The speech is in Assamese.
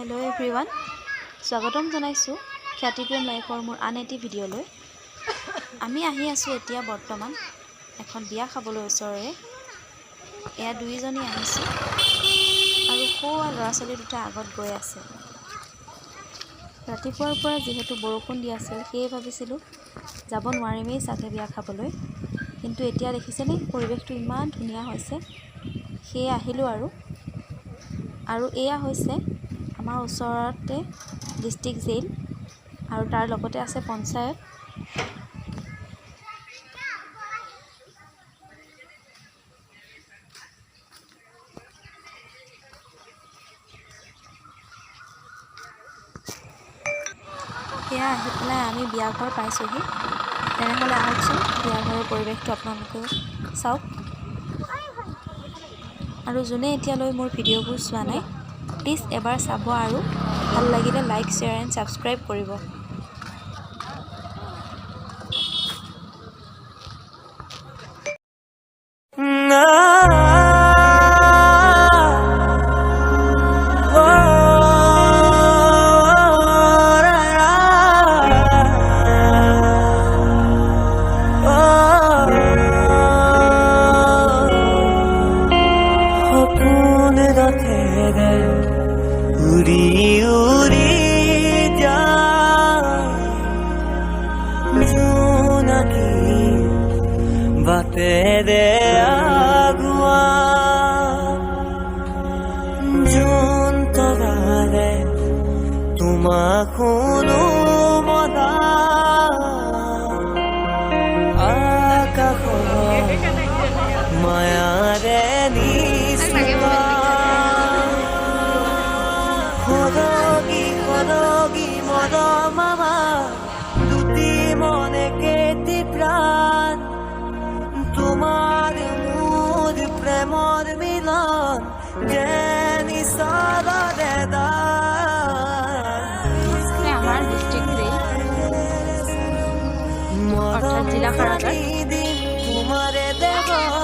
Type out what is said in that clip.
हेलो एवरीवन स्वागतम जनाइছো খ্যাতিপ্ৰেম লাইফৰ মোৰ আন এটি ভিডিঅ'লৈ আমি আহি আছো এতিয়া বৰ্তমান এখন বিয়া খাবলৈ ওচৰৰে এয়া দুইজনী আহিছে আৰু কোৱা ল'ৰা-ছোৱালী দুটা আগত গৈ আছে ৰাতিপুৱাৰ পৰা যেহেতু বৰষুণ দি আছিল সেই ভাবিছিলো যাব নোৱাৰিমেই সাথে বিয়া খাবলৈ কিন্তু এতিয়া দেখিছেনে পৰিবেশটো ইমান ধুনীয়া হৈছে সেই আহিলো আৰু এয়া হৈছে আমাৰ ওচৰতে ডিস্ট্ৰিক্ট জেল আৰু তাৰ লগতে আছে পঞ্চায়ত এয়া আহি পেলাই আমি বিয়া ঘৰ পাইছোহি তেনেহ'লে আহকচোন বিয়া ঘৰৰ পৰিৱেশটো আপোনালোকে চাওক আৰু যোনে এতিয়ালৈ মোৰ ভিডিঅ'বোৰ চোৱা নাই প্লিজ এবাৰ চাব আৰু ভাল লাগিলে লাইক শ্বেয়াৰ এণ্ড সাবস্ক্ৰাইব কৰিব উড়ি উড়ি যায় জোনাকি বাটেৰে আগুৱা জোন তৰাৰে তোমাক শুনো মনা আকাশৰ মায়াৰে নিচিনা খৰগী মদ মামা দুটি মনে কেটি প্ৰাণ তোমাৰ মোৰ প্ৰেমৰ মিলন যেনি সাদৰে আমাৰ ডিস্ট্ৰিক্ট জেল অৰ্থাৎ জিলা কাৰাগাৰ তোমাৰে দেৱ